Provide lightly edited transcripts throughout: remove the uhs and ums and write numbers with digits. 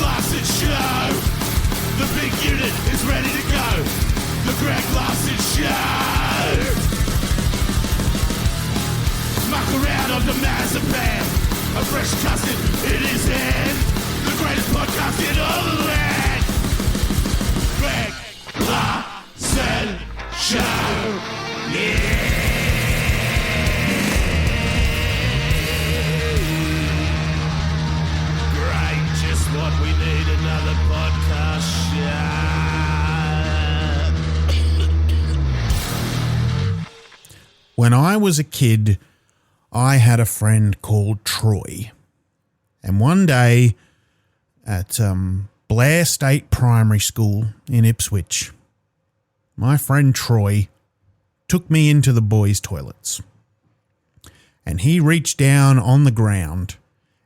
Larson Show. The big unit is ready to go. The Greg Larson Show. Muck around on the Mazapan. A fresh custard in his hand. The greatest podcast in all the land. Greg Larson Show. Yeah. What we need, another podcast show. When I was a kid, I had a friend called Troy. And one day at Blair State Primary School in Ipswich, my friend Troy took me into the boys' toilets. And he reached down on the ground,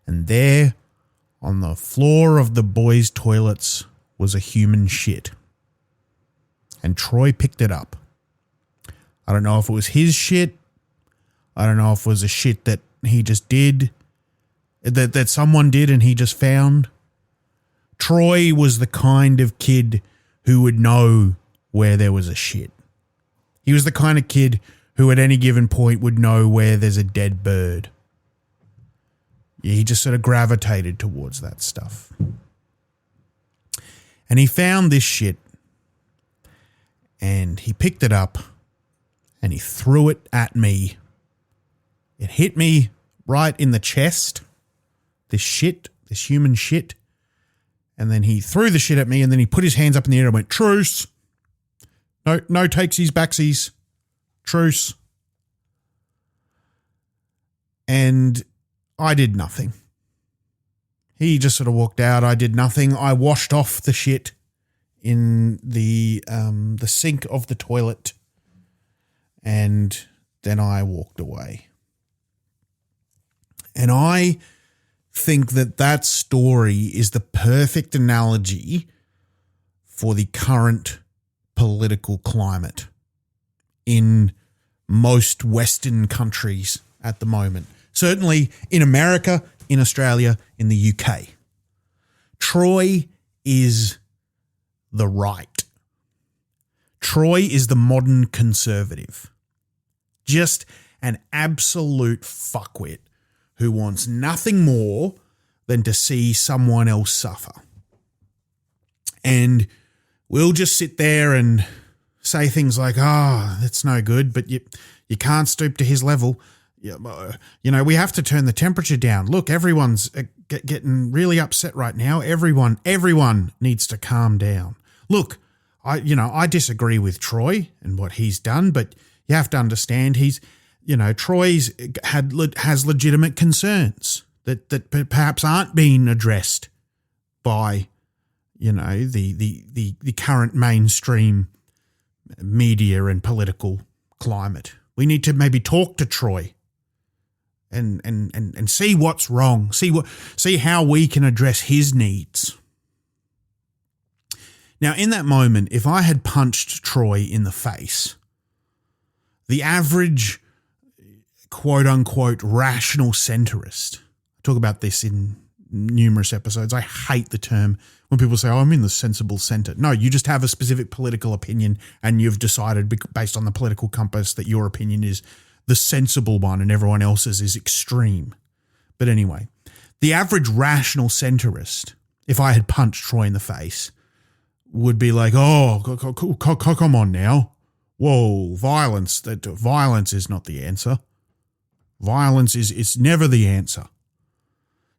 and there on the floor of the boys' toilets was a human shit. And Troy picked it up. I don't know if it was his shit. I don't know if it was a shit that he just did, that someone did and he just found. Troy was the kind of kid who would know where there was a shit. He was the kind of kid who at any given point would know where there's a dead bird. He just sort of gravitated towards that stuff. And he found this shit and he picked it up and he threw it at me. It hit me right in the chest, this shit, this human shit. And then he threw the shit at me and then he put his hands up in the air and went, truce. No takesies, backsies, truce. And I did nothing. He just sort of walked out. I did nothing. I washed off the shit in the sink of the toilet, and then I walked away. And I think that story is the perfect analogy for the current political climate in most Western countries at the moment. Certainly in America, in Australia, in the UK. Troy is the right. Troy is the modern conservative. Just an absolute fuckwit who wants nothing more than to see someone else suffer. And we'll just sit there and say things like, that's no good, but you can't stoop to his level. You know, we have to turn the temperature down. Look, everyone's getting really upset right now. Everyone needs to calm down. Look, I disagree with Troy and what he's done, but you have to understand Troy's has legitimate concerns that perhaps aren't being addressed by, the current mainstream media and political climate. We need to maybe talk to Troy and see what's wrong, see how we can address his needs. Now, in that moment, if I had punched Troy in the face, the average quote-unquote rational centrist, I talk about this in numerous episodes, I hate the term when people say, I'm in the sensible centre. No, you just have a specific political opinion and you've decided based on the political compass that your opinion is the sensible one and everyone else's is extreme. But anyway, the average rational centrist, if I had punched Troy in the face, would be like, come on now. Whoa, violence is not the answer. Violence is never the answer.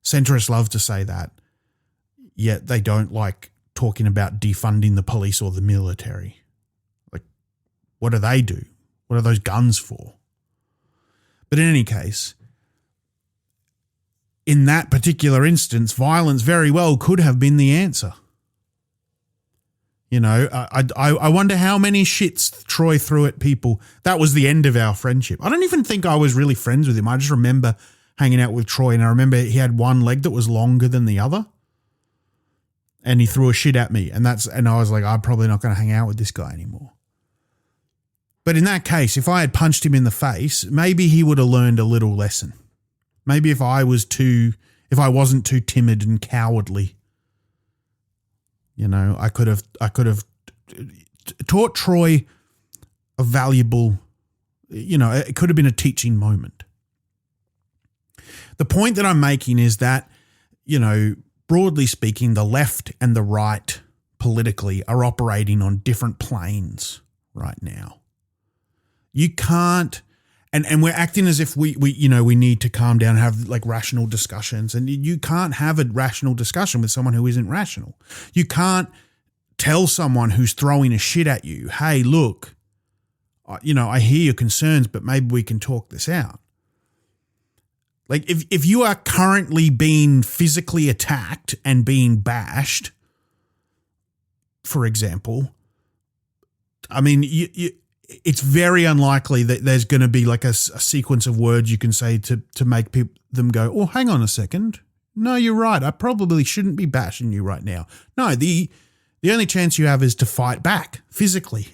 Centrists love to say that, yet they don't like talking about defunding the police or the military. Like, what do they do? What are those guns for? But in any case, in that particular instance, violence very well could have been the answer. I wonder how many shits Troy threw at people. That was the end of our friendship. I don't even think I was really friends with him. I just remember hanging out with Troy, and I remember he had one leg that was longer than the other, and he threw a shit at me, and I was like, I'm probably not going to hang out with this guy anymore. But in that case, if I had punched him in the face, maybe he would have learned a little lesson. Maybe if I wasn't too timid and cowardly, You know, I could have taught Troy a valuable, you know, it could have been a teaching moment. The point that I'm making is that, you know, broadly speaking, the left and the right politically are operating on different planes right now. You can't, and we're acting as if we need to calm down and have like rational discussions. And you can't have a rational discussion with someone who isn't rational. You can't tell someone who's throwing a shit at you, hey, look, you know, I hear your concerns, but maybe we can talk this out. Like if you are currently being physically attacked and being bashed, for example, I mean, it's very unlikely that there's going to be like a sequence of words you can say to make them go, oh, hang on a second. No, you're right. I probably shouldn't be bashing you right now. No, the only chance you have is to fight back physically.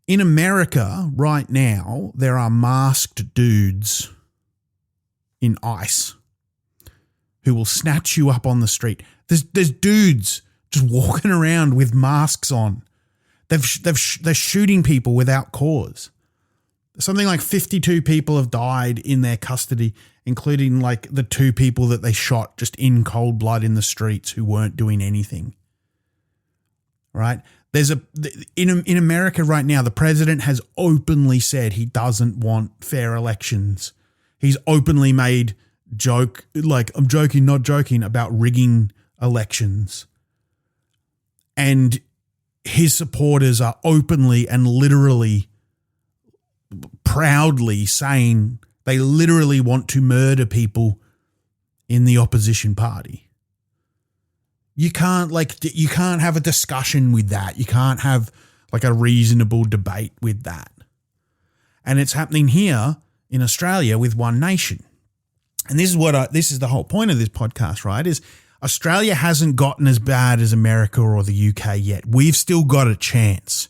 In America right now, there are masked dudes in ICE who will snatch you up on the street. There's dudes just walking around with masks on. They're shooting people without cause. Something like 52 people have died in their custody, including like the 2 people that they shot just in cold blood in the streets who weren't doing anything. Right? In America right now, the president has openly said he doesn't want fair elections. He's openly made joke, like I'm joking, not joking, about rigging elections. And his supporters are openly and literally proudly saying they literally want to murder people in the opposition party. You can't have a discussion with that. You can't have like a reasonable debate with that. And it's happening here in Australia with One Nation. And this is the whole point of this podcast, right? Is Australia hasn't gotten as bad as America or the UK yet. We've still got a chance.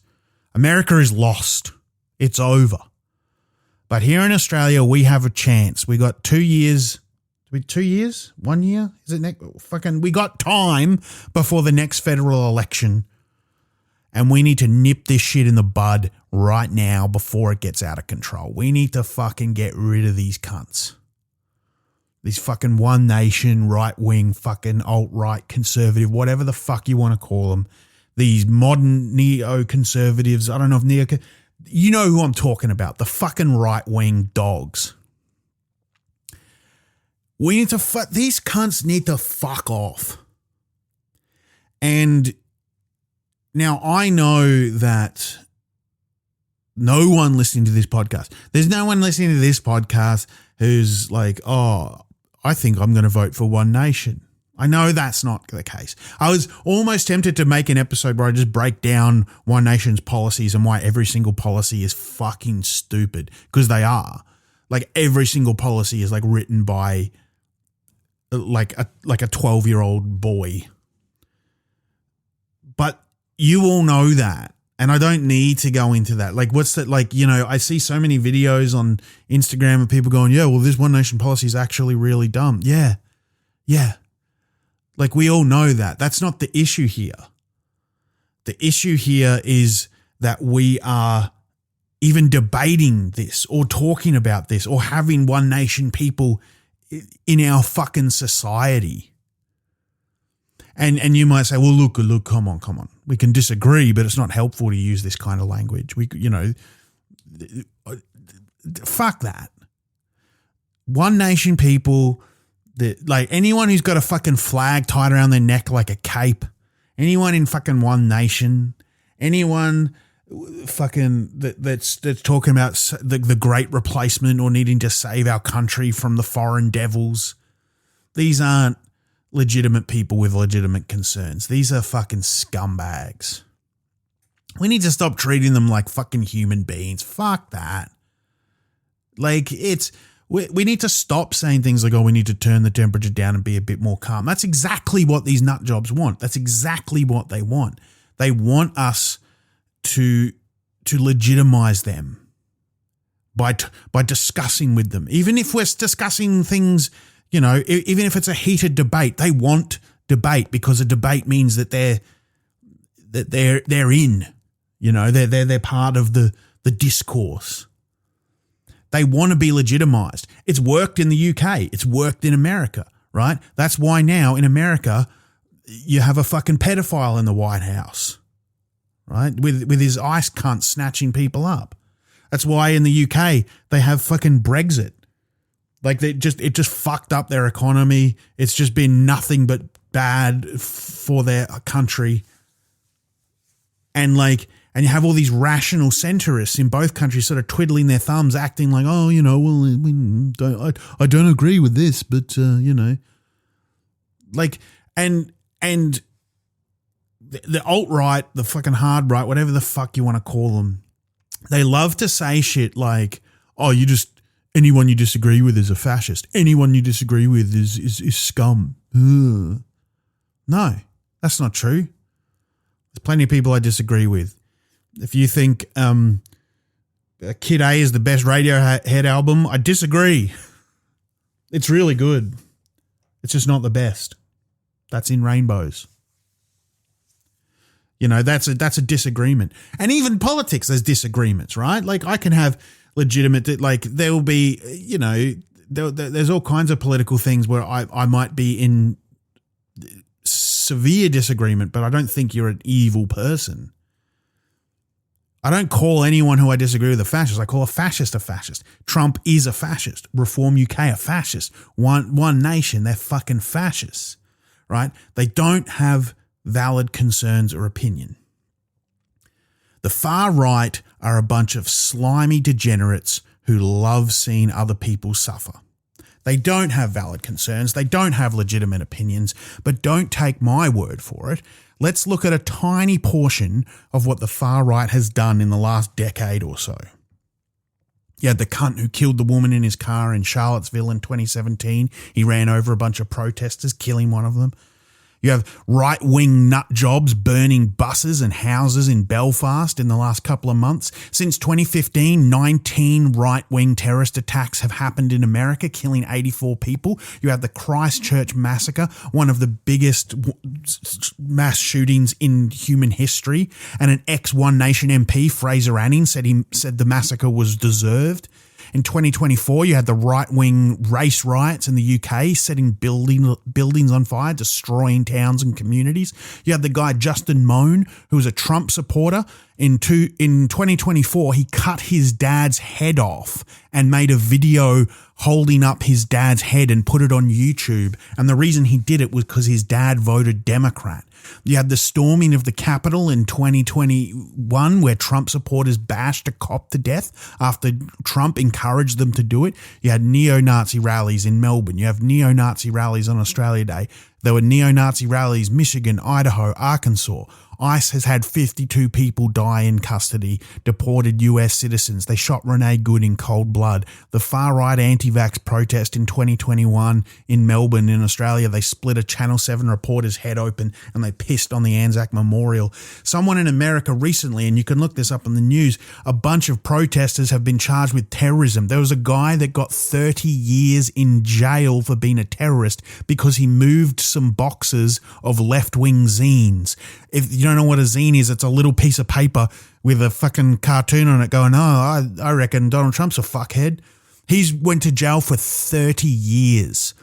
America is lost. It's over. But here in Australia, we have a chance. We got 2 years. 2 years? 1 year? Is it we got time before the next federal election. And we need to nip this shit in the bud right now before it gets out of control. We need to fucking get rid of these cunts. These fucking One Nation, right-wing, fucking alt-right, conservative, whatever the fuck you want to call them. These modern neo-conservatives. I don't know if you know who I'm talking about. The fucking right-wing dogs. These cunts need to fuck off. And now I know that no one listening to this podcast, there's no one listening to this podcast who's like, oh, I think I'm going to vote for One Nation. I know that's not the case. I was almost tempted to make an episode where I just break down One Nation's policies and why every single policy is fucking stupid, because they are. Like every single policy is like written by like a 12-year-old boy. But you all know that. And I don't need to go into that. Like, what's that? Like, you know, I see so many videos on Instagram of people going, yeah, well, this One Nation policy is actually really dumb. Yeah. Yeah. Like, we all know that. That's not the issue here. The issue here is that we are even debating this or talking about this or having One Nation people in our fucking society. And you might say, well, look, come on. We can disagree, but it's not helpful to use this kind of language. Fuck that. One Nation people, like anyone who's got a fucking flag tied around their neck like a cape, anyone in fucking One Nation, anyone fucking that's talking about the great replacement or needing to save our country from the foreign devils, these aren't legitimate people with legitimate concerns. These are fucking scumbags. We need to stop treating them like fucking human beings. Fuck that. Like we need to stop saying things like, oh, we need to turn the temperature down and be a bit more calm. That's exactly what these nut jobs want. That's exactly what they want. They want us to legitimize them by discussing with them. Even if we're discussing things, you know, even if it's a heated debate, they want debate, because a debate means that they're in, they're part of the discourse. They want to be legitimized. It's worked in the UK. It's worked in America, right? That's why now in America you have a fucking pedophile in the White House, right? With his ice cunt snatching people up. That's why in the UK they have fucking Brexit. Like it just fucked up their economy. It's just been nothing but bad for their country. And you have all these rational centrists in both countries sort of twiddling their thumbs, acting like, I don't agree with this, but and the alt-right, the fucking hard right, whatever the fuck you want to call them, they love to say shit like, anyone you disagree with is a fascist. Anyone you disagree with is scum. Ugh. No, that's not true. There's plenty of people I disagree with. If you think Kid A is the best Radiohead album, I disagree. It's really good. It's just not the best. That's In Rainbows. That's a disagreement. And even politics, there's disagreements, right? Like I can have legitimate, there will be, there's all kinds of political things where I might be in severe disagreement, but I don't think you're an evil person. I don't call anyone who I disagree with a fascist. I call a fascist a fascist. Trump is a fascist. Reform UK a fascist. One Nation, they're fucking fascists, right? They don't have valid concerns or opinion. The far right are a bunch of slimy degenerates who love seeing other people suffer. They don't have valid concerns. They don't have legitimate opinions, but don't take my word for it. Let's look at a tiny portion of what the far right has done in the last decade or so. You had the cunt who killed the woman in his car in Charlottesville in 2017. He ran over a bunch of protesters, killing one of them. You have right-wing nut jobs burning buses and houses in Belfast in the last couple of months. Since 2015, 19 right-wing terrorist attacks have happened in America, killing 84 people. You have the Christchurch massacre, one of the biggest mass shootings in human history. And an ex-One Nation MP, Fraser Anning, said the massacre was deserved. In 2024, you had the right-wing race riots in the UK, setting buildings on fire, destroying towns and communities. You had the guy Justin Moan, who was a Trump supporter. In 2024, he cut his dad's head off and made a video holding up his dad's head and put it on YouTube. And the reason he did it was because his dad voted Democrat. You had the storming of the Capitol in 2021 where Trump supporters bashed a cop to death after Trump encouraged them to do it. You had neo-Nazi rallies in Melbourne. You have neo-Nazi rallies on Australia Day. There were neo-Nazi rallies Michigan, Idaho, Arkansas. ICE has had 52 people die in custody, deported US citizens. They shot Renee Good in cold blood. The far-right anti-vax protest in 2021 in Melbourne in Australia, they split a Channel 7 reporter's head open and they pissed on the Anzac Memorial. Someone in America recently, and you can look this up in the news, a bunch of protesters have been charged with terrorism. There was a guy that got 30 years in jail for being a terrorist because he moved some boxes of left-wing zines. If you don't know what a zine is, it's a little piece of paper with a fucking cartoon on it going, I reckon Donald Trump's a fuckhead. He's went to jail for 30 years.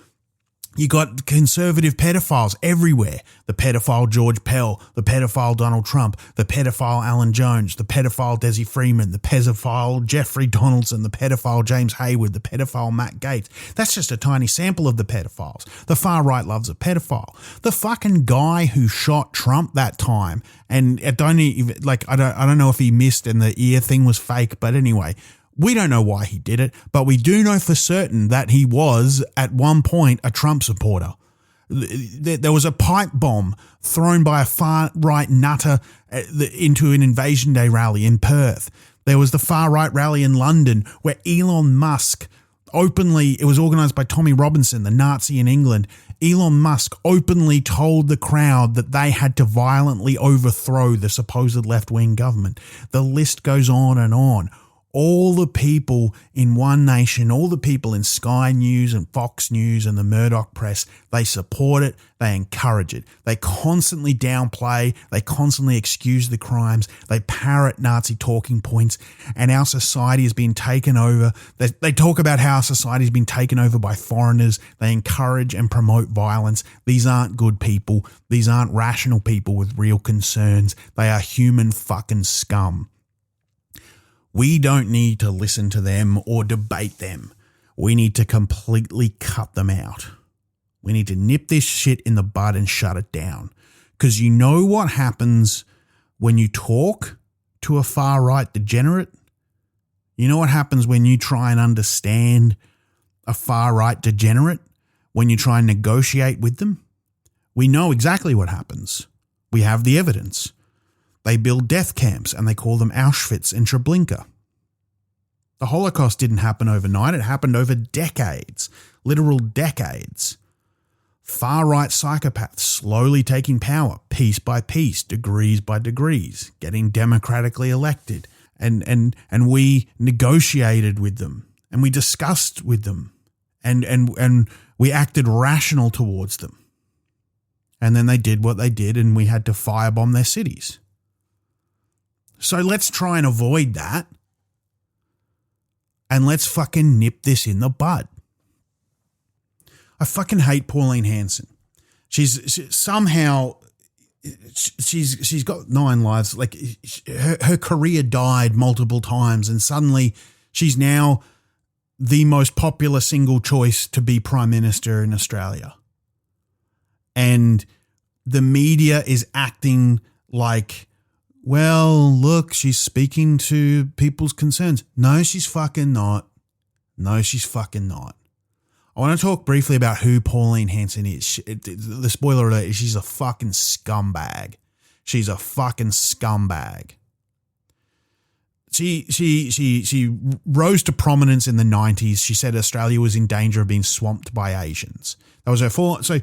You got conservative pedophiles everywhere. The pedophile George Pell, the pedophile Donald Trump, the pedophile Alan Jones, the pedophile Desi Freeman, the pedophile Jeffrey Donaldson, the pedophile James Hayward, the pedophile Matt Gaetz. That's just a tiny sample of the pedophiles. The far right loves a pedophile. The fucking guy who shot Trump that time, and I don't know if he missed and the ear thing was fake, but anyway, we don't know why he did it, but we do know for certain that he was, at one point, a Trump supporter. There was a pipe bomb thrown by a far-right nutter into an Invasion Day rally in Perth. There was the far-right rally in London where Elon Musk openly, it was organised by Tommy Robinson, the Nazi in England. Elon Musk openly told the crowd that they had to violently overthrow the supposed left-wing government. The list goes on and on. all the people in One Nation, all the people in Sky News and Fox News and the Murdoch press, they support it, they encourage it. They constantly downplay, they constantly excuse the crimes, they parrot Nazi talking points, and our society has been taken over. They talk about how our society has been taken over by foreigners. They encourage and promote violence. These aren't good people. These aren't rational people with real concerns. They are human fucking scum. We don't need to listen to them or debate them. We need to completely cut them out. We need to nip this shit in the bud and shut it down. Because you know what happens when you talk to a far-right degenerate? You know what happens when you try and understand a far-right degenerate? When you try and negotiate with them? We know exactly what happens. We have the evidence. They build death camps and they call them Auschwitz and Treblinka. The Holocaust didn't happen overnight. It happened over decades, literal decades. Far-right psychopaths slowly taking power, piece by piece, degrees by degrees, getting democratically elected. And we negotiated with them and we discussed with them and we acted rational towards them. And then they did what they did and we had to firebomb their cities. So let's try and avoid that. And let's fucking nip this in the bud. I fucking hate Pauline Hanson. She's got 9 lives. Like her career died multiple times, and suddenly she's now the most popular single choice to be Prime Minister in Australia. And the media is acting like, well, look, she's speaking to people's concerns. No, she's fucking not. No, she's fucking not. I want to talk briefly about who Pauline Hanson is. The spoiler alert is she's a fucking scumbag. She's a fucking scumbag. She rose to prominence in the 90s. She said Australia was in danger of being swamped by Asians. That was her full. So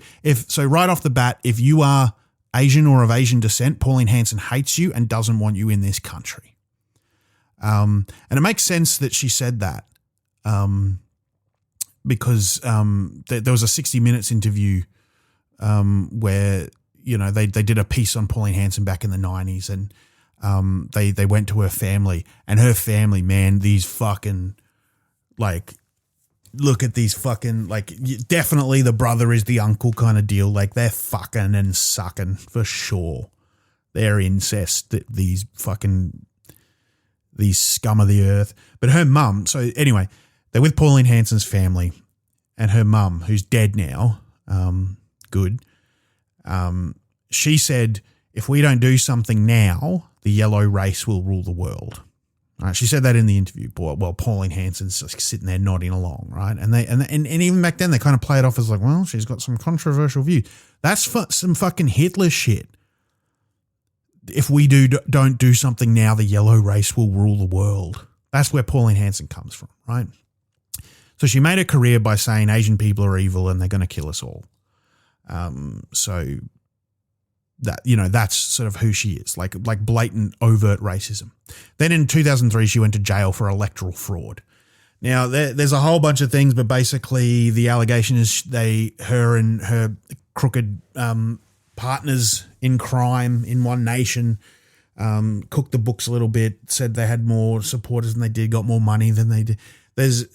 right off the bat, if you are Asian or of Asian descent, Pauline Hanson hates you and doesn't want you in this country. And it makes sense that she said that because there was a 60 Minutes interview where, you know, they did a piece on Pauline Hanson back in the 90s, and they went to her family, and her family, man, these fucking, like, look at these fucking, like, definitely the brother is the uncle kind of deal. Like, they're fucking and sucking for sure. They're incest, these scum of the earth. But her mum, so anyway, they're with Pauline Hanson's family, and her mum, who's dead now, she said, if we don't do something now, the yellow race will rule the world. Right, she said that in the interview. Well, Pauline Hanson's just sitting there nodding along, right? And even back then they kind of play it off as like, well, she's got some controversial views. That's some fucking Hitler shit. If we don't do something now, the yellow race will rule the world. That's where Pauline Hanson comes from, right? So she made a career by saying Asian people are evil and they're going to kill us all. So that, you know, that's sort of who she is, like blatant, overt racism. Then in 2003, she went to jail for electoral fraud. Now, there's a whole bunch of things, but basically the allegation is her and her crooked partners in crime in One Nation cooked the books a little bit, said they had more supporters than they did, got more money than they did. There's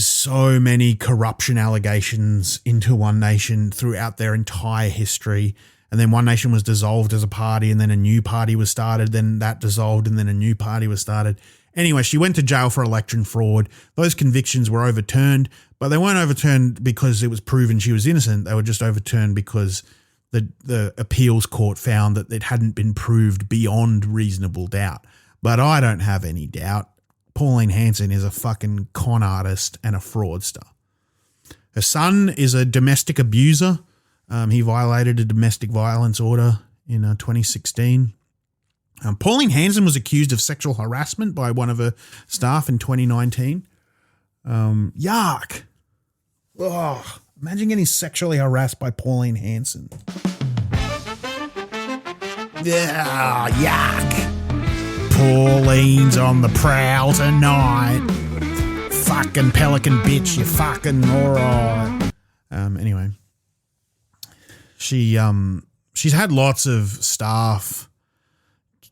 so many corruption allegations into One Nation throughout their entire history. And then One Nation was dissolved as a party, and then a new party was started, then that dissolved, and then a new party was started. Anyway, she went to jail for election fraud. Those convictions were overturned, but they weren't overturned because it was proven she was innocent. They were just overturned because the appeals court found that it hadn't been proved beyond reasonable doubt. But I don't have any doubt. Pauline Hanson is a fucking con artist and a fraudster. Her son is a domestic abuser. He violated a domestic violence order in 2016. Pauline Hanson was accused of sexual harassment by one of her staff in 2019. Yuck. Ugh. Imagine getting sexually harassed by Pauline Hanson. Yeah, yuck. Pauline's on the prowl tonight. Fucking pelican bitch, you fucking alright. Anyway, she's had lots of staff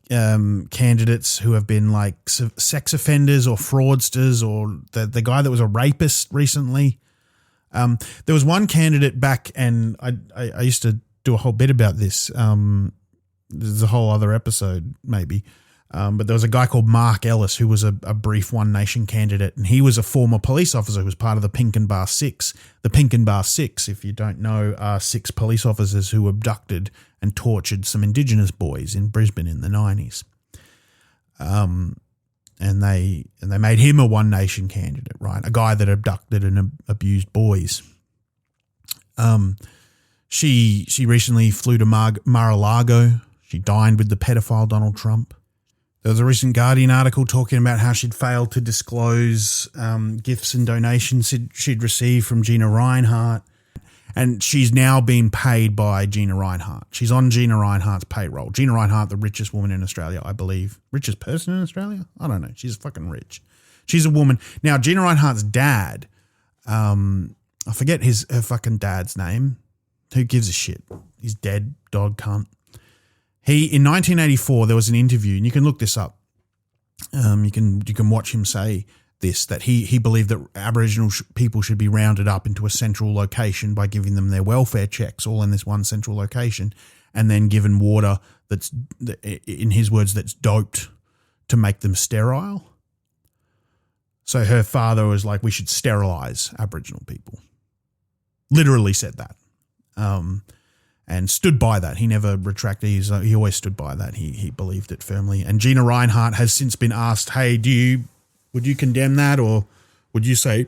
candidates who have been like sex offenders or fraudsters, or the guy that was a rapist recently. There was one candidate back, and I used to do a whole bit about this. There's a whole other episode maybe. But there was a guy called Mark Ellis who was a brief One Nation candidate, and he was a former police officer who was part of the Pinkenbar Six. The Pinkenbar Six, if you don't know, are 6 police officers who abducted and tortured some Indigenous boys in Brisbane in the 90s. And they made him a One Nation candidate, right? A guy that abducted and abused boys. She recently flew to Mar-a-Lago. She dined with the pedophile Donald Trump. There was a recent Guardian article talking about how she'd failed to disclose gifts and donations she'd received from Gina Reinhart. And she's now been paid by Gina Reinhart. She's on Gina Reinhart's payroll. Gina Reinhart, the richest woman in Australia, I believe. Richest person in Australia? I don't know. She's fucking rich. She's a woman. Now, Gina Reinhart's dad, I forget her fucking dad's name. Who gives a shit? He's dead, dog cunt. In 1984, there was an interview, and you can look this up. You can watch him say this, that he believed that Aboriginal people should be rounded up into a central location by giving them their welfare checks all in this one central location, and then given water that's, in his words, that's doped to make them sterile. So her father was like, we should sterilize Aboriginal people. Literally said that. And stood by that. He never retracted. He always stood by that. He believed it firmly. And Gina Reinhart has since been asked, hey, would you condemn that, or would you say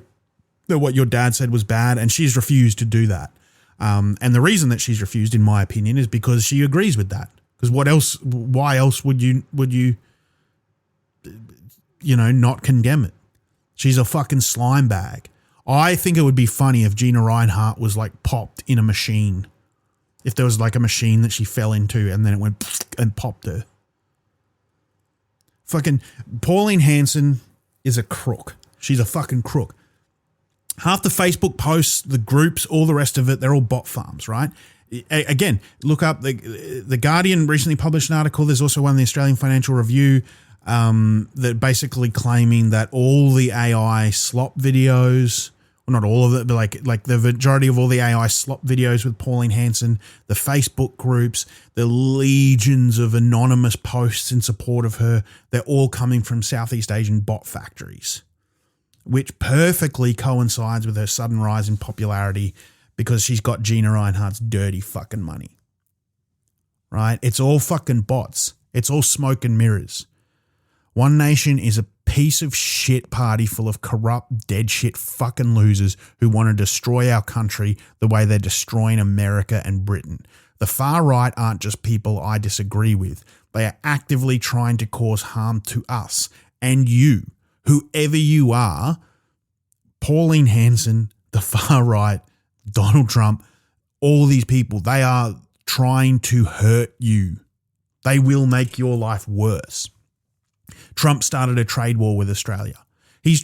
that what your dad said was bad? And she's refused to do that. And the reason that she's refused, in my opinion, is because she agrees with that. Because why else would you not condemn it? She's a fucking slime bag. I think it would be funny if Gina Reinhart was like popped in a machine. If there was like a machine that she fell into and then it went and popped her. Fucking Pauline Hanson is a crook. She's a fucking crook. Half the Facebook posts, the groups, all the rest of it, they're all bot farms, right? Again, look up the Guardian recently published an article. There's also one in the Australian Financial Review that basically claiming that all the AI slop videos, not all of it, but like the majority of all the AI slop videos with Pauline Hanson, the Facebook groups, the legions of anonymous posts in support of her, they're all coming from Southeast Asian bot factories, which perfectly coincides with her sudden rise in popularity because she's got Gina Reinhart's dirty fucking money, right? It's all fucking bots. It's all smoke and mirrors. One Nation is a piece of shit party full of corrupt, dead shit fucking losers who want to destroy our country the way they're destroying America and Britain. The far right aren't just people I disagree with. They are actively trying to cause harm to us and you, whoever you are. Pauline Hanson, the far right, Donald Trump, all these people, they are trying to hurt you. They will make your life worse. Trump started a trade war with Australia. This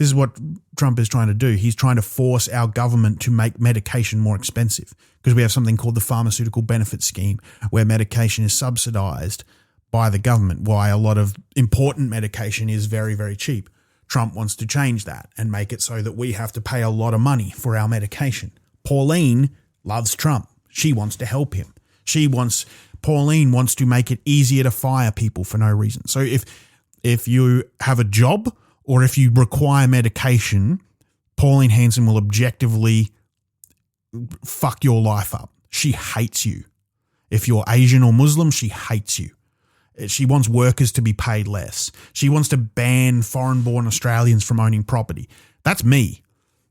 is what Trump is trying to do. He's trying to force our government to make medication more expensive because we have something called the Pharmaceutical Benefit Scheme where medication is subsidized by the government, why a lot of important medication is very, very cheap. Trump wants to change that and make it so that we have to pay a lot of money for our medication. Pauline loves Trump. She wants to help him. Pauline wants to make it easier to fire people for no reason. So if you have a job or if you require medication, Pauline Hanson will objectively fuck your life up. She hates you. If you're Asian or Muslim, she hates you. She wants workers to be paid less. She wants to ban foreign-born Australians from owning property. That's me,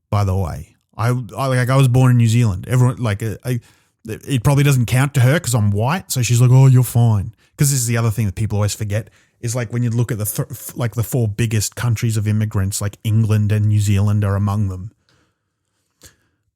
by the way. I was born in New Zealand. Everyone it probably doesn't count to her because I'm white. So she's like, oh, you're fine. Because this is the other thing that people always forget is like when you look at the 4 biggest countries of immigrants, like England and New Zealand are among them.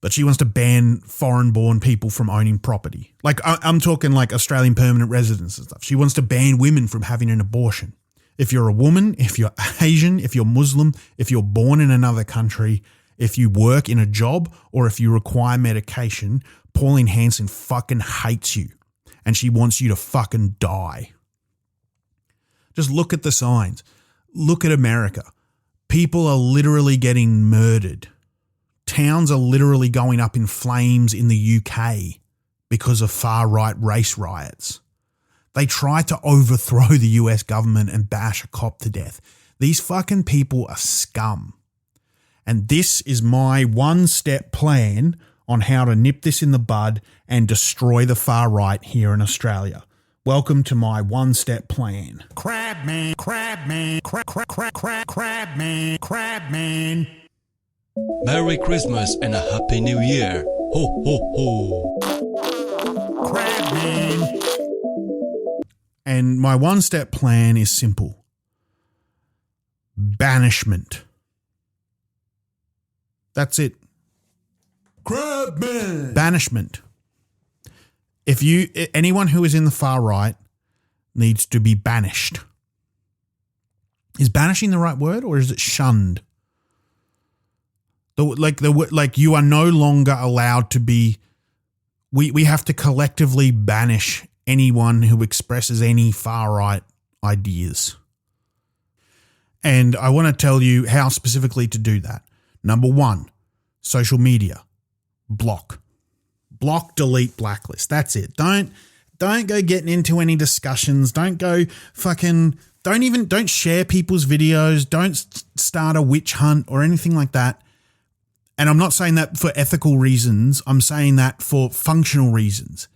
But she wants to ban foreign-born people from owning property. Like I'm talking like Australian permanent residents and stuff. She wants to ban women from having an abortion. If you're a woman, if you're Asian, if you're Muslim, if you're born in another country, if you work in a job, or if you require medication, Pauline Hanson fucking hates you and she wants you to fucking die. Just look at the signs. Look at America. People are literally getting murdered. Towns are literally going up in flames in the UK because of far-right race riots. They try to overthrow the US government and bash a cop to death. These fucking people are scum. And this is my one-step plan on how to nip this in the bud and destroy the far right here in Australia. Welcome to my one-step plan. Crabman, Crabman, Crabman, Crabman. Merry Christmas and a Happy New Year. Ho, ho, ho. Crabman. And my one-step plan is simple. Banishment. That's it. Crabman. Banishment. Anyone who is in the far right needs to be banished. Is banishing the right word, or is it shunned? Like you are no longer allowed to be. We have to collectively banish anyone who expresses any far right ideas. And I want to tell you how specifically to do that. Number one, social media. Block. Block, delete, blacklist. That's it. Don't go getting into any discussions. Don't go don't share people's videos. Don't start a witch hunt or anything like that. And I'm not saying that for ethical reasons. I'm saying that for functional reasons.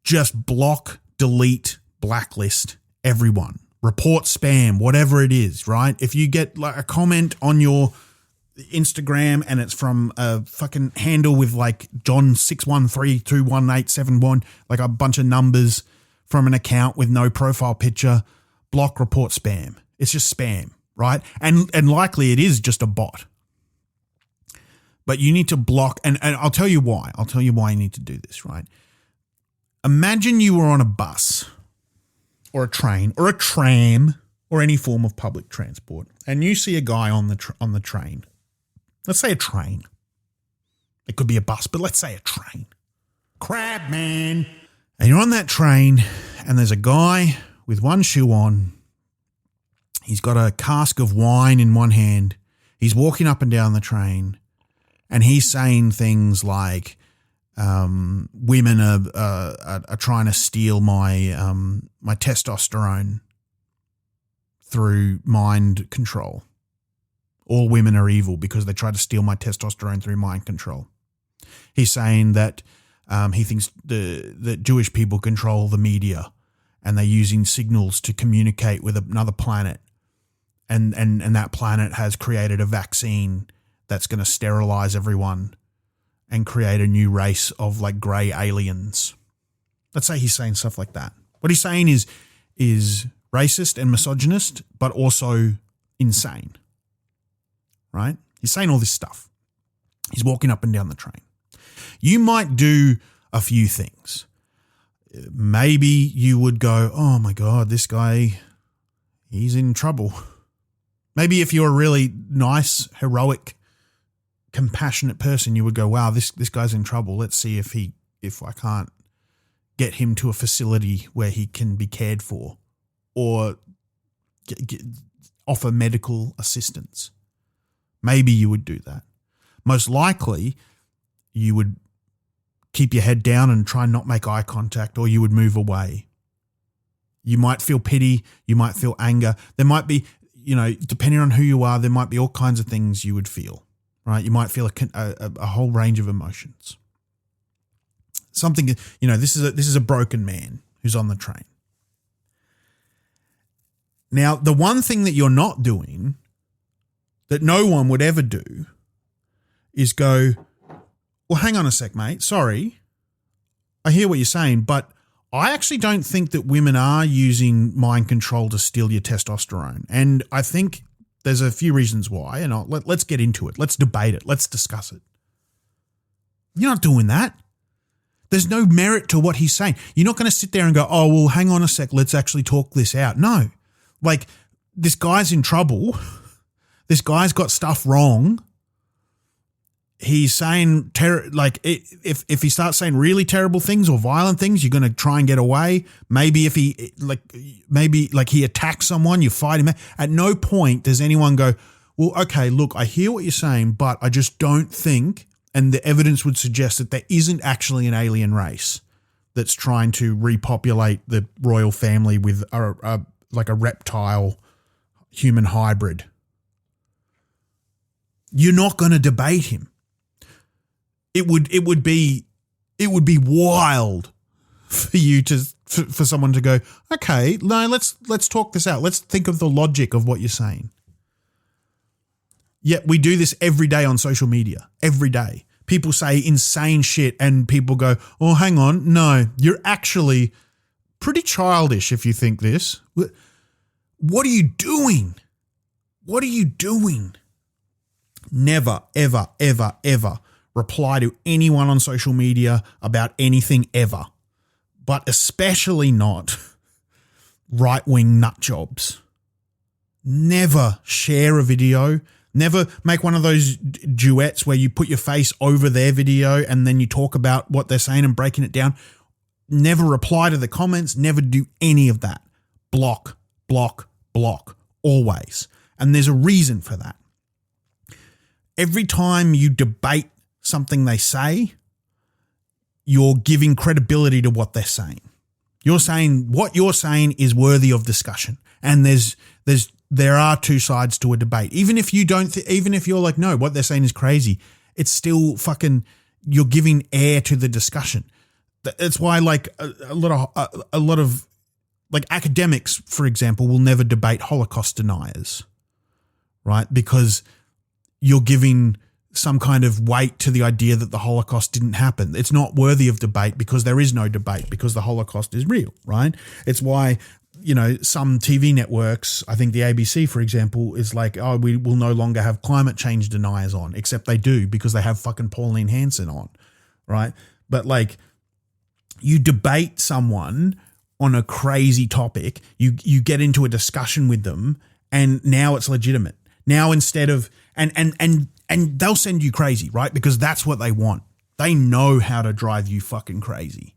Just block, delete, blacklist everyone. Report spam, whatever it is, right? If you get like a comment on your Instagram and it's from a fucking handle with like John 6132187, like a bunch of numbers from an account with no profile picture, block, report spam. It's just spam, right? And likely it is just a bot. But you need to block, and I'll tell you why. I'll tell you why you need to do this, right? Imagine you were on a bus or a train or a tram or any form of public transport, and you see a guy on the train. Let's say a train. It could be a bus, but let's say a train. Crabman. And you're on that train, and there's a guy with one shoe on. He's got a cask of wine in one hand. He's walking up and down the train, and he's saying things like, women are trying to steal my testosterone through mind control. All women are evil because they try to steal my testosterone through mind control. He's saying that he thinks that Jewish people control the media and they're using signals to communicate with another planet. And that planet has created a vaccine that's going to sterilize everyone and create a new race of like grey aliens. Let's say he's saying stuff like that. What he's saying is racist and misogynist, but also insane, right? He's saying all this stuff. He's walking up and down the train. You might do a few things. Maybe you would go, oh my God, this guy, he's in trouble. Maybe if you're a really nice, heroic, compassionate person, you would go, wow, this guy's in trouble. Let's see if I can't get him to a facility where he can be cared for or offer medical assistance. Maybe you would do that. Most likely, you would keep your head down and try and not make eye contact, or you would move away. You might feel pity. You might feel anger. There might be, depending on who you are, there might be all kinds of things you would feel. Right, you might feel a whole range of emotions. Something, this is a broken man who's on the train. Now, the one thing that you're not doing, that no one would ever do, is go, well, hang on a sec, mate. Sorry, I hear what you're saying, but I actually don't think that women are using mind control to steal your testosterone, and I think there's a few reasons why, and let's get into it. Let's debate it. Let's discuss it. You're not doing that. There's no merit to what he's saying. You're not going to sit there and go, oh, well, hang on a sec. Let's actually talk this out. No, Like, this guy's in trouble. This guy's got stuff wrong. He's saying, if he starts saying really terrible things or violent things, you're going to try and get away. Maybe if he he attacks someone, you fight him. At no point does anyone go, well, okay, look, I hear what you're saying, but I just don't think, and the evidence would suggest that there isn't actually an alien race that's trying to repopulate the royal family with a reptile human hybrid. You're not going to debate him. It would be wild for you for someone to go, okay, no, let's talk this out. Let's think of the logic of what you're saying. Yet we do this every day on social media. Every day. People say insane shit and people go, oh, hang on. No, you're actually pretty childish if you think this. What are you doing? What are you doing? Never, ever, ever, ever reply to anyone on social media about anything ever, but especially not right-wing nut jobs. Never share a video. Never make one of those duets where you put your face over their video and then you talk about what they're saying and breaking it down. Never reply to the comments. Never do any of that. Block, block, block, always. And there's a reason for that. Every time you debate something they say, you're giving credibility to what they're saying. You're saying what you're saying is worthy of discussion. And there are two sides to a debate. Even if you don't, even if you're like, no, what they're saying is crazy, it's still fucking, you're giving air to the discussion. It's why like a lot of like academics, for example, will never debate Holocaust deniers, right? Because you're giving some kind of weight to the idea that the Holocaust didn't happen. It's not worthy of debate because there is no debate because the Holocaust is real, right? It's why, you know, some TV networks, I think the ABC, for example, is like, oh, we will no longer have climate change deniers on, except they do because they have fucking Pauline Hanson on, right? But like, you debate someone on a crazy topic, you get into a discussion with them, and now it's legitimate. Now instead of and they'll send you crazy, right? Because that's what they want. They know how to drive you fucking crazy.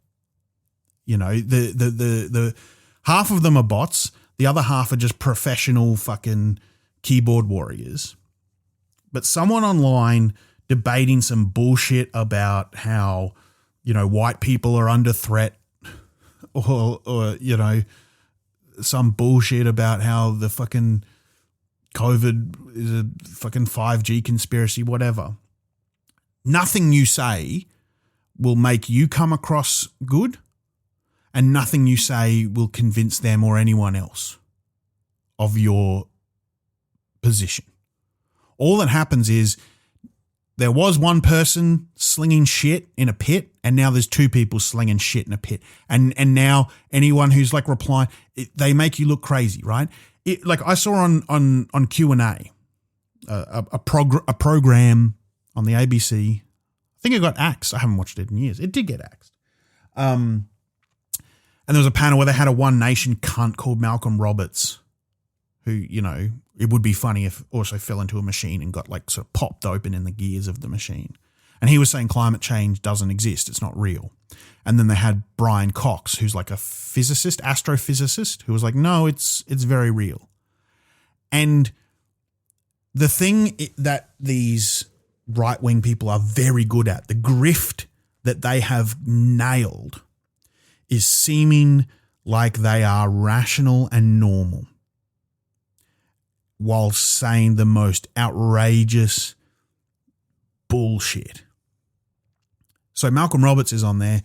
You know, the half of them are bots, the other half are just professional fucking keyboard warriors. But someone online debating some bullshit about how, you know, white people are under threat, or you know, some bullshit about how the fucking COVID is a fucking 5G conspiracy, whatever. Nothing you say will make you come across good, and nothing you say will convince them or anyone else of your position. All that happens is there was one person slinging shit in a pit, and now there's two people slinging shit in a pit. And now anyone who's like replying, they make you look crazy, right? Like I saw on Q&A, a program on the ABC. I think it got axed. I haven't watched it in years. It did get axed. And there was a panel where they had a One Nation cunt called Malcolm Roberts, who, you know, it would be funny if also fell into a machine and got like sort of popped open in the gears of the machine. And he was saying climate change doesn't exist. It's not real. And then they had Brian Cox, who's like a physicist, astrophysicist, who was like, no, it's very real. And the thing that these right-wing people are very good at, the grift that they have nailed, is seeming like they are rational and normal while saying the most outrageous bullshit. So Malcolm Roberts is on there.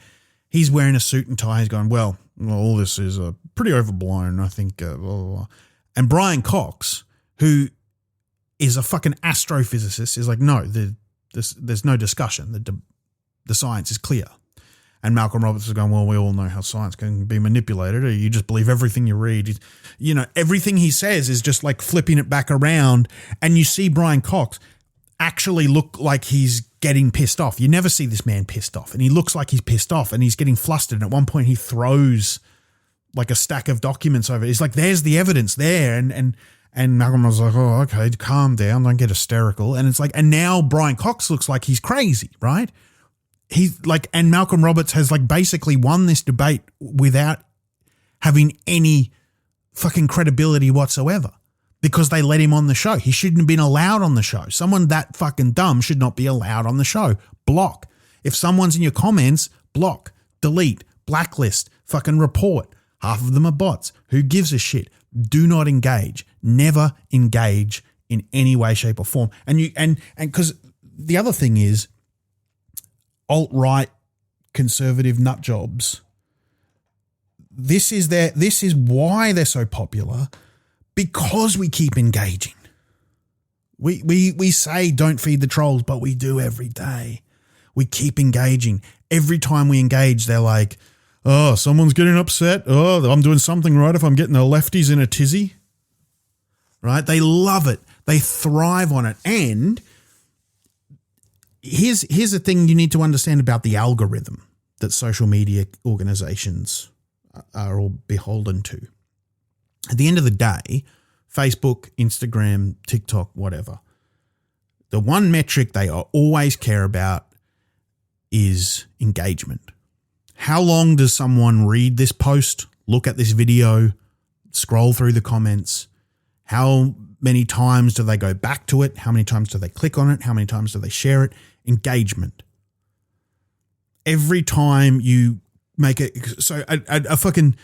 He's wearing a suit and tie. He's going, well, all this is pretty overblown, I think. Blah, blah, blah. And Brian Cox, who is a fucking astrophysicist, is like, no, there's no discussion. The science is clear. And Malcolm Roberts is going, well, we all know how science can be manipulated, or you just believe everything you read. You know, everything he says is just like flipping it back around. And you see Brian Cox actually look like he's getting pissed off. You never see this man pissed off, and he looks like he's pissed off and he's getting flustered. And at one point he throws like a stack of documents over it. He's like, there's the evidence there. And Malcolm was like, oh, okay, calm down, don't get hysterical. And it's like, and now Brian Cox looks like he's crazy, right? He's like, and Malcolm Roberts has like basically won this debate without having any fucking credibility whatsoever because they let him on the show. He shouldn't have been allowed on the show. Someone that fucking dumb should not be allowed on the show. Block. If someone's in your comments, block, delete, blacklist, fucking report. Half of them are bots. Who gives a shit? Do not engage. Never engage in any way, shape, or form. And because the other thing is, alt-right conservative nut jobs. This is why they're so popular, because we keep engaging. We say don't feed the trolls, but we do every day. We keep engaging. Every time we engage, they're like, oh, someone's getting upset. Oh, I'm doing something right if I'm getting the lefties in a tizzy. Right? They love it. They thrive on it. And here's the thing you need to understand about the algorithm that social media organizations are all beholden to. At the end of the day, Facebook, Instagram, TikTok, whatever, the one metric they always care about is engagement. How long does someone read this post, look at this video, scroll through the comments? How many times do they go back to it? How many times do they click on it? How many times do they share it? Engagement. Every time you make it, so a fucking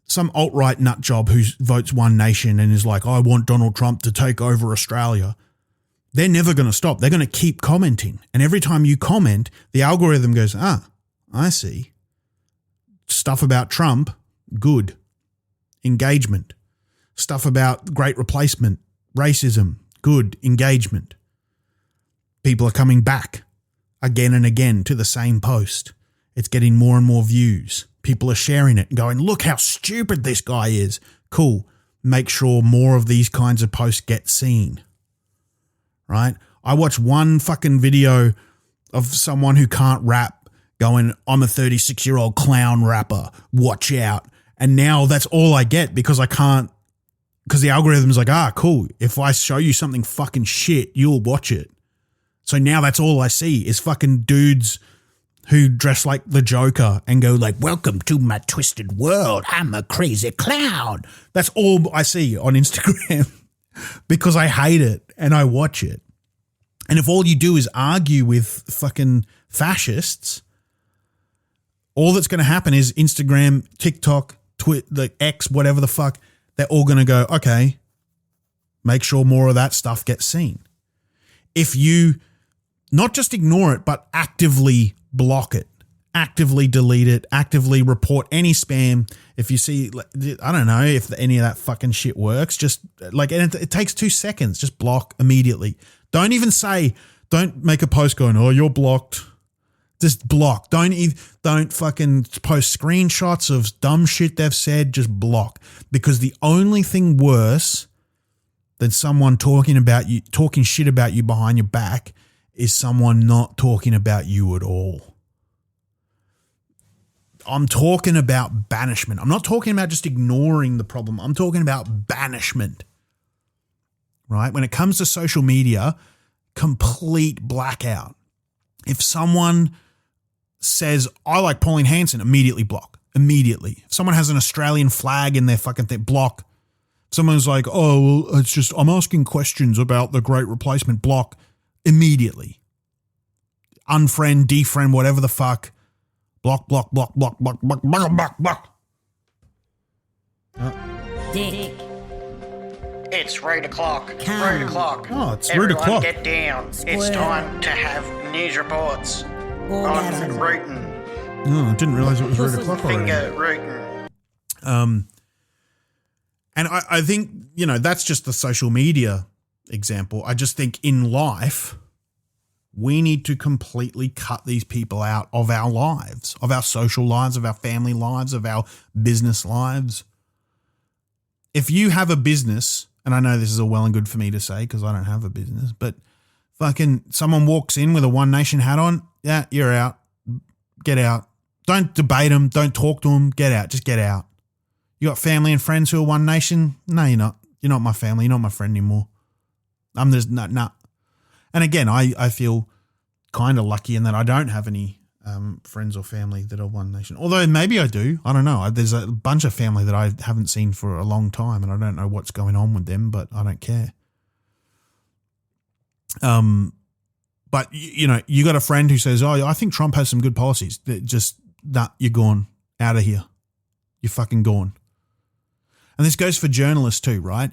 some alt-right nut job who votes One Nation and is like, I want Donald Trump to take over Australia. They're never going to stop. They're going to keep commenting. And every time you comment, the algorithm goes, I see. Stuff about Trump, good. Engagement. Stuff about great replacement, racism, good. Engagement. People are coming back again and again to the same post. It's getting more and more views. People are sharing it and going, look how stupid this guy is. Cool. Make sure more of these kinds of posts get seen. Right? I watched one fucking video of someone who can't rap going, I'm a 36-year-old clown rapper. Watch out. And now that's all I get because I can't, because the algorithm's like, cool. If I show you something fucking shit, you'll watch it. So now that's all I see is fucking dudes who dress like the Joker and go like, welcome to my twisted world. I'm a crazy clown. That's all I see on Instagram because I hate it and I watch it. And if all you do is argue with fucking fascists, all that's going to happen is Instagram, TikTok, the X, whatever the fuck, they're all going to go, okay, make sure more of that stuff gets seen. If you not just ignore it, but actively block it, actively delete it, actively report any spam. If you see, I don't know if any of that fucking shit works, just like, and it takes 2 seconds, just block immediately. Don't even say, don't make a post going, oh, you're blocked. Just block. Don't fucking post screenshots of dumb shit they've said. Just block. Because the only thing worse than someone talking shit about you behind your back is someone not talking about you at all. I'm talking about banishment. I'm not talking about just ignoring the problem. I'm talking about banishment. Right? When it comes to social media, complete blackout. If someone says, I like Pauline Hanson, immediately block. Immediately. If someone has an Australian flag in their fucking thing, block. If someone's like, oh, well, it's just, I'm asking questions about the great replacement, block. Immediately. Unfriend, defriend, whatever the fuck. Block, block, block, block, block, block, block, block, block. Dick. It's 8 o'clock. Come. 8 o'clock. Oh, it's 8 Everyone o'clock. get down. It's Square. time to have news reports. Orgasm. I'm rooting. Oh, I didn't realize it was 8 o'clock already. Finger rooting. And I think, that's just the social media example. I just think in life, we need to completely cut these people out of our lives, of our social lives, of our family lives, of our business lives. If you have a business, and I know this is all well and good for me to say because I don't have a business, but fucking someone walks in with a One Nation hat on, yeah, you're out. Get out. Don't debate them. Don't talk to them. Get out. Just get out. You got family and friends who are One Nation? No, you're not. You're not my family. You're not my friend anymore. I'm just nah. And again, I feel kind of lucky in that I don't have any friends or family that are One Nation. Although maybe I do. I don't know. There's a bunch of family that I haven't seen for a long time, and I don't know what's going on with them, but I don't care. But you know, you got a friend who says, "Oh, I think Trump has some good policies." Just you're gone out of here. You're fucking gone. And this goes for journalists too, right?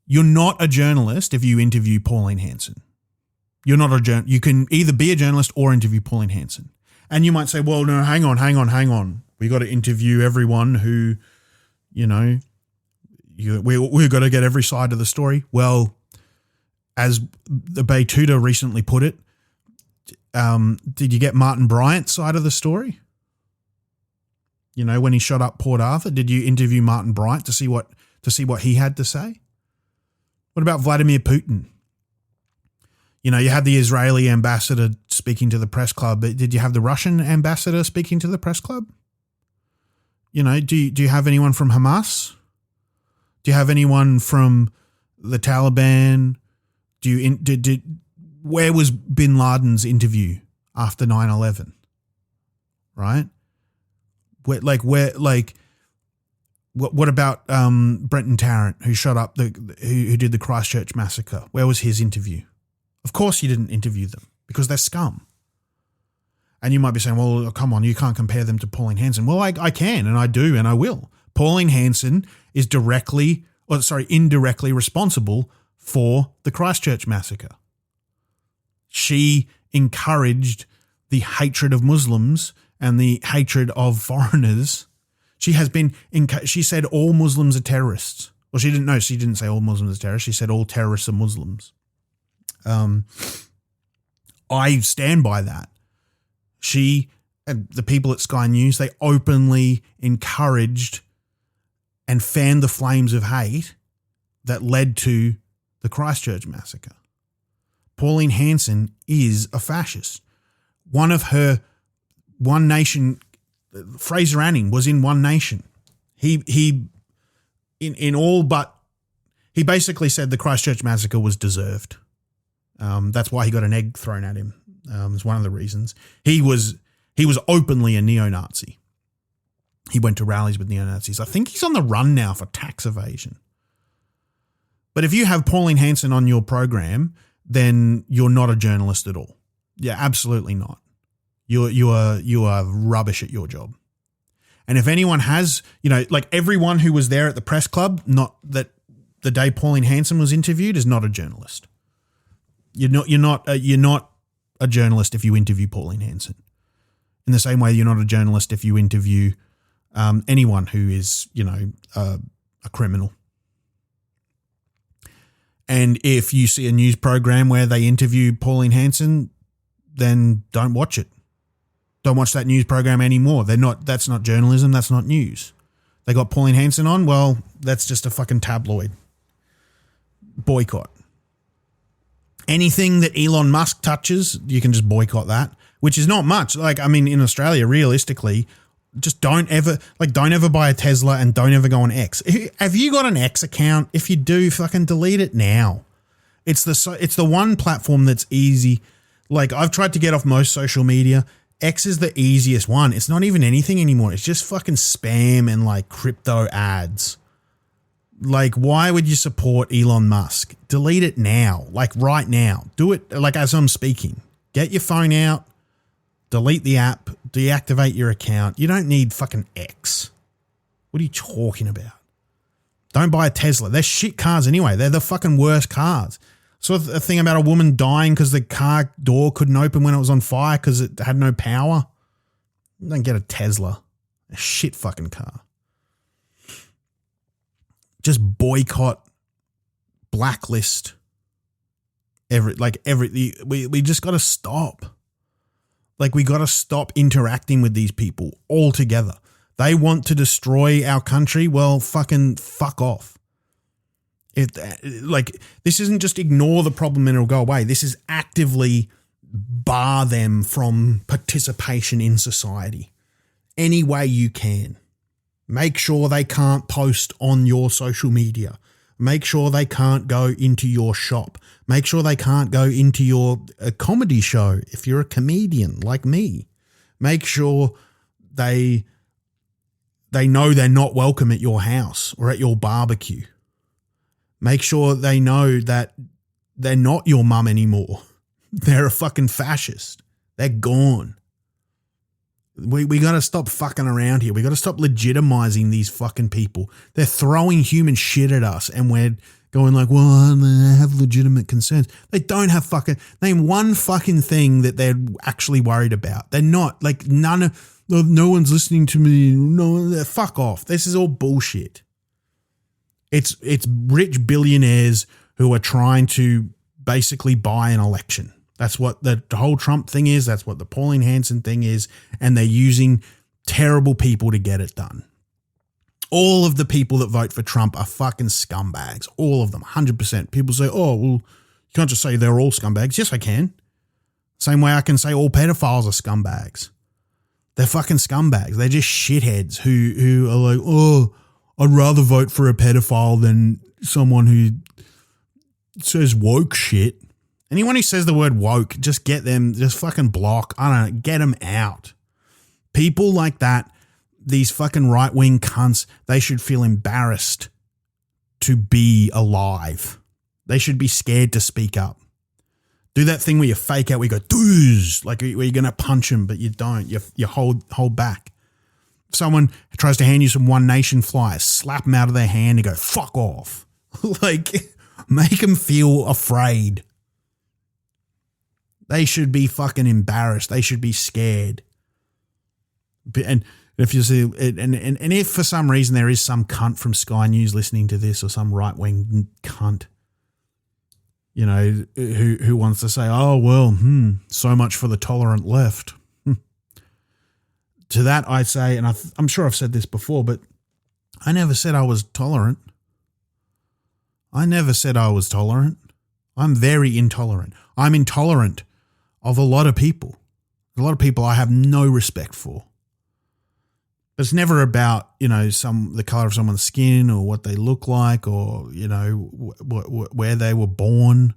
You're not a journalist if you interview Pauline Hanson. You're not a journalist. You can either be a journalist or interview Pauline Hanson. And you might say, well, no, hang on. We got to interview everyone who, you know, we've got to get every side of the story. Well, as the Bay Tutor recently put it, did you get Martin Bryant's side of the story? You know, when he shot up Port Arthur, did you interview Martin Bryant to see what he had to say? What about Vladimir Putin? You know, you had the Israeli ambassador speaking to the press club, but did you have the Russian ambassador speaking to the press club? You know, do you have anyone from Hamas? Do you have anyone from the Taliban? Where was bin Laden's interview after 9/11? Right? What about Brenton Tarrant, who shot up who did the Christchurch massacre? Where was his interview? Of course you didn't interview them because they're scum. And you might be saying, well, come on, you can't compare them to Pauline Hanson. Well, I can, and I do, and I will. Pauline Hanson is indirectly responsible for the Christchurch massacre. She encouraged the hatred of Muslims and the hatred of foreigners. She said all Muslims are terrorists. Well, she didn't say all Muslims are terrorists. She said all terrorists are Muslims. I stand by that. She and the people at Sky News, they openly encouraged and fanned the flames of hate that led to the Christchurch massacre. Pauline Hanson is a fascist. One of her One Nation, Fraser Anning was in One Nation. He basically said the Christchurch massacre was deserved. That's why he got an egg thrown at him. It's one of the reasons. He was openly a neo-Nazi. He went to rallies with neo-Nazis. I think he's on the run now for tax evasion. But if you have Pauline Hanson on your program, then you're not a journalist at all. Yeah, absolutely not. You are rubbish at your job. And if anyone has, you know, like everyone who was there at the press club, not that the day Pauline Hanson was interviewed, is not a journalist. You're not a journalist if you interview Pauline Hanson. In the same way, you're not a journalist if you interview anyone who is, you know, a criminal. And if you see a news program where they interview Pauline Hanson, then don't watch it. Don't watch that news program anymore. That's not journalism. That's not news. They got Pauline Hanson on. Well, that's just a fucking tabloid. Boycott. Anything that Elon Musk touches, you can just boycott that, which is not much. Like, I mean, in Australia, realistically, just don't ever buy a Tesla and don't ever go on X. Have you got an X account? If you do, fucking delete it now. It's the one platform that's easy. Like, I've tried to get off most social media. X is the easiest one. It's not even anything anymore. It's just fucking spam and like crypto ads. Like, why would you support Elon Musk? Delete it now. Like right now. Do it like as I'm speaking. Get your phone out. Delete the app. Deactivate your account. You don't need fucking X. What are you talking about? Don't buy a Tesla. They're shit cars anyway. They're the fucking worst cars. So a thing about a woman dying because the car door couldn't open when it was on fire because it had no power. Don't get a Tesla. A shit fucking car. Just boycott, blacklist, we just got to stop. Like, we got to stop interacting with these people altogether. They want to destroy our country. Well, fucking fuck off. This isn't just ignore the problem and it'll go away. This is actively bar them from participation in society any way you can. Make sure they can't post on your social media. Make sure they can't go into your shop. Make sure they can't go into your comedy show if you're a comedian like me. Make sure they know they're not welcome at your house or at your barbecue. Make sure they know that they're not your mum anymore. They're a fucking fascist. They're gone. We got to stop fucking around here. We got to stop legitimizing these fucking people. They're throwing human shit at us and we're going like, well, they have legitimate concerns. They don't have fucking, name one fucking thing that they're actually worried about. They're not, like no one's listening to me. No, fuck off. This is all bullshit. It's rich billionaires who are trying to basically buy an election. That's what the whole Trump thing is. That's what the Pauline Hanson thing is. And they're using terrible people to get it done. All of the people that vote for Trump are fucking scumbags. All of them, 100%. People say, oh, well, you can't just say they're all scumbags. Yes, I can. Same way I can say all pedophiles are scumbags. They're fucking scumbags. They're just shitheads who are like, oh, I'd rather vote for a pedophile than someone who says woke shit. Anyone who says the word woke, just get them, just fucking block. I don't know, get them out. People like that, these fucking right-wing cunts, they should feel embarrassed to be alive. They should be scared to speak up. Do that thing where you fake out, where you go, doos, like where you're going to punch them, but you don't. You hold back. If someone tries to hand you some One Nation flyers, slap them out of their hand and go, fuck off. Like, make them feel afraid. They should be fucking embarrassed. They should be scared. And if you see, and if for some reason there is some cunt from Sky News listening to this, or some right wing cunt, you know, who wants to say, oh well, so much for the tolerant left. To that I say, and I'm sure I've said this before, but I never said I was tolerant. I never said I was tolerant. I'm very intolerant. I'm intolerant of a lot of people. A lot of people I have no respect for. But it's never about, you know, the color of someone's skin or what they look like, or, you know, where they were born,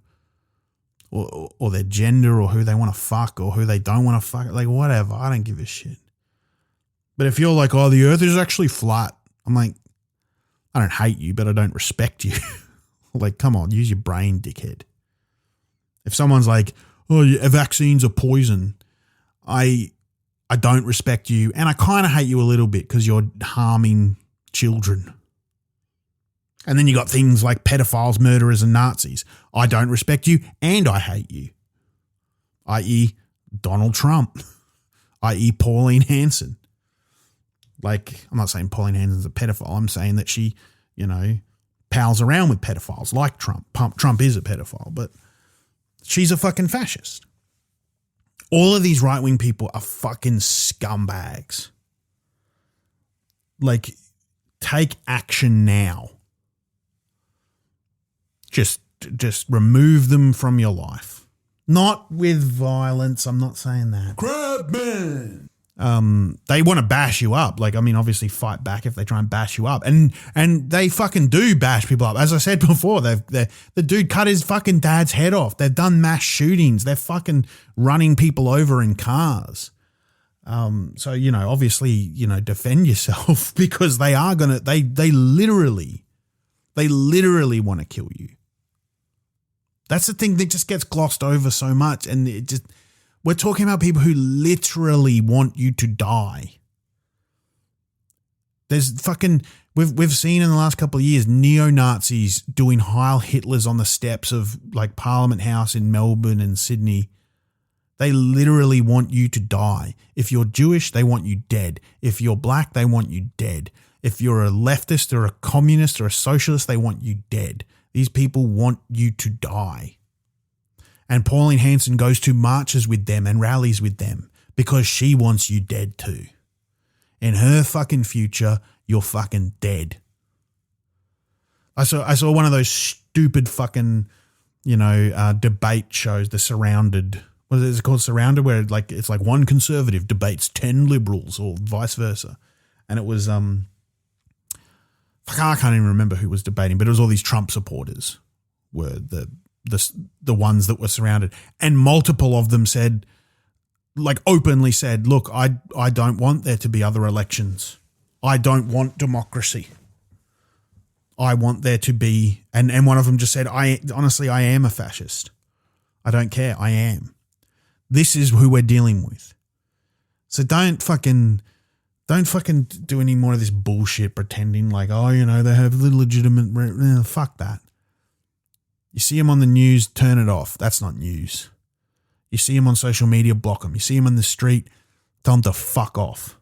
or their gender, or who they want to fuck or who they don't want to fuck. Like, whatever. I don't give a shit. But if you're like, oh, the earth is actually flat, I'm like, I don't hate you, but I don't respect you. Like, come on, use your brain, dickhead. If someone's like, oh, vaccines are poison, I don't respect you, and I kind of hate you a little bit because you're harming children. And then you got things like pedophiles, murderers, and Nazis. I don't respect you, and I hate you. I.e. Donald Trump. I.e. Pauline Hanson. Like, I'm not saying Pauline Hanson's a pedophile. I'm saying that she, you know, pals around with pedophiles like Trump. Trump is a pedophile, but she's a fucking fascist. All of these right-wing people are fucking scumbags. Like, take action now. Just remove them from your life. Not with violence. I'm not saying that. Crabman. They want to bash you up. Like, I mean, obviously fight back if they try and bash you up. And they fucking do bash people up. As I said before, the dude cut his fucking dad's head off. They've done mass shootings. They're fucking running people over in cars. So, you know, obviously, you know, defend yourself, because they are going to, they literally want to kill you. That's the thing that just gets glossed over so much. And it just, we're talking about people who literally want you to die. There's fucking, we've seen in the last couple of years, neo-Nazis doing Heil Hitlers on the steps of like Parliament House in Melbourne and Sydney. They literally want you to die. If you're Jewish, they want you dead. If you're black, they want you dead. If you're a leftist or a communist or a socialist, they want you dead. These people want you to die. And Pauline Hanson goes to marches with them and rallies with them because she wants you dead too. In her fucking future, you're fucking dead. I saw one of those stupid fucking, you know, debate shows, the Surrounded. What is it called? Surrounded, where like it's like one conservative debates 10 liberals or vice versa. And it was I can't even remember who was debating, but it was all these Trump supporters were the ones that were surrounded. And multiple of them said, like openly said, look, I don't want there to be other elections. I don't want democracy. I want there to be, and one of them just said, honestly, I am a fascist. I don't care. I am. This is who we're dealing with. So don't fucking do any more of this bullshit pretending like, oh, you know, they have legitimate, fuck that. You see them on the news, turn it off. That's not news. You see them on social media, block them. You see them in the street, tell them to fuck off.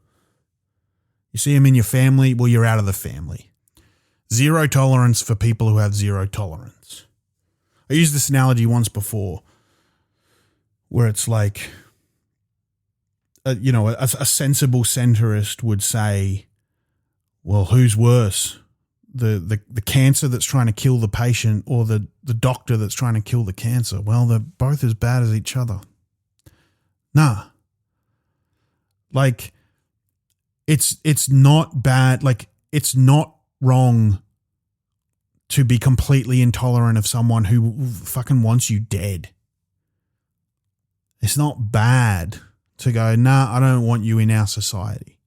You see them in your family, well, you're out of the family. Zero tolerance for people who have zero tolerance. I used this analogy once before where it's like, a sensible centrist would say, well, who's worse? The cancer that's trying to kill the patient or the doctor that's trying to kill the cancer? Well, they're both as bad as each other. Nah. Like, it's not bad. Like, it's not wrong to be completely intolerant of someone who fucking wants you dead. It's not bad to go, nah, I don't want you in our society.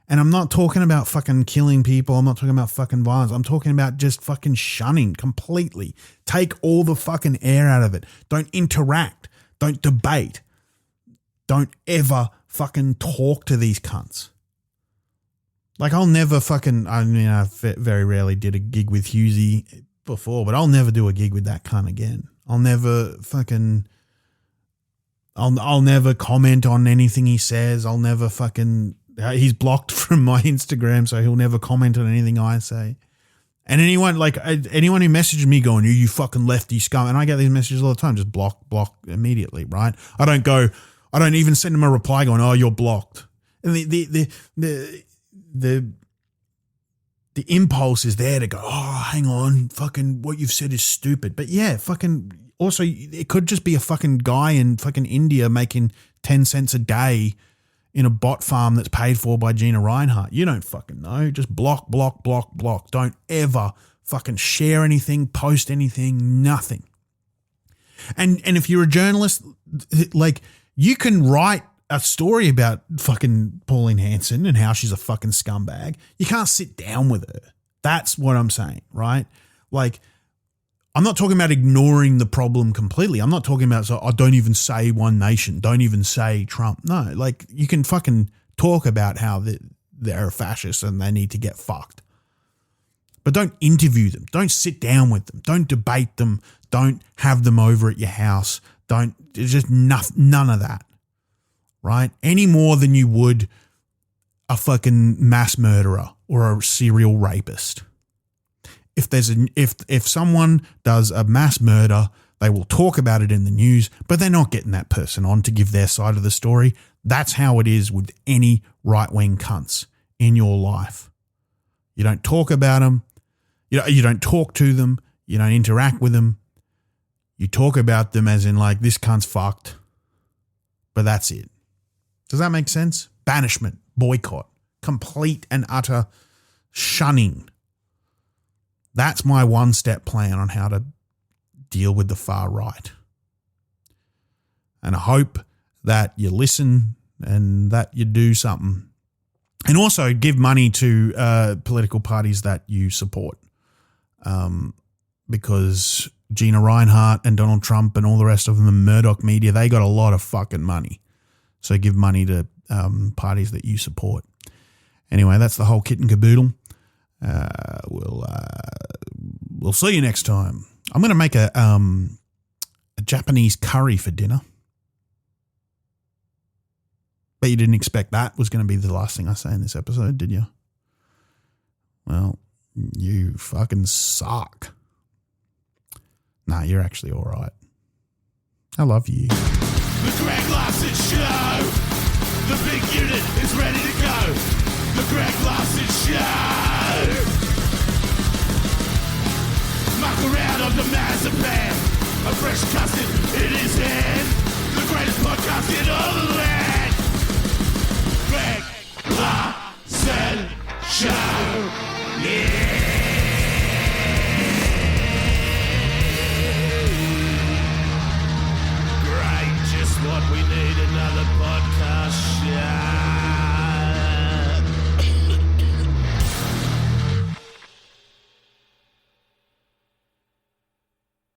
And I'm not talking about fucking killing people. I'm not talking about fucking violence. I'm talking about just fucking shunning completely. Take all the fucking air out of it. Don't interact. Don't debate. Don't ever fucking talk to these cunts. Like, I'll never fucking, I mean, I very rarely did a gig with Husey before, but I'll never do a gig with that cunt again. I'll never fucking, I'll never comment on anything he says. I'll never fucking, he's blocked from my Instagram, so he'll never comment on anything I say. And anyone who messaged me going, you fucking lefty scum, and I get these messages all the time, just block immediately, right? I don't even send him a reply going, oh, you're blocked. And the impulse is there to go, oh, hang on, fucking what you've said is stupid. But yeah, fucking also it could just be a fucking guy in fucking India making 10 cents a day in a bot farm that's paid for by Gina Reinhardt. You don't fucking know. Just block. Don't ever fucking share anything, post anything, nothing. And if you're a journalist, like, you can write a story about fucking Pauline Hanson and how she's a fucking scumbag. You can't sit down with her. That's what I'm saying, right? Like, I'm not talking about ignoring the problem completely. I'm not talking about, so I don't even say One Nation, don't even say Trump. No, like, you can fucking talk about how they're a fascist and they need to get fucked. But don't interview them. Don't sit down with them. Don't debate them. Don't have them over at your house. There's just none of that. Right? Any more than you would a fucking mass murderer or a serial rapist. If someone does a mass murder, they will talk about it in the news, but they're not getting that person on to give their side of the story. That's how it is with any right-wing cunts in your life. You don't talk about them. You don't talk to them. You don't interact with them. You talk about them as in, like, this cunt's fucked, but that's it. Does that make sense? Banishment, boycott, complete and utter shunning. That's my one-step plan on how to deal with the far right. And I hope that you listen and that you do something. And also give money to political parties that you support. Because Gina Reinhardt and Donald Trump and all the rest of them, the Murdoch media, they got a lot of fucking money. So give money to parties that you support. Anyway, that's the whole kit and caboodle. We'll see you next time. I'm going to make a Japanese curry for dinner. Bet you didn't expect that was going to be the last thing I say in this episode, did you? Well, you fucking suck. Nah, you're actually all right. I love you. The Greg Larson Show. The big unit is ready to go. The Greg Larson Show. Muck around on the Mazapan. A fresh custard in his hand. The greatest podcast in all the land.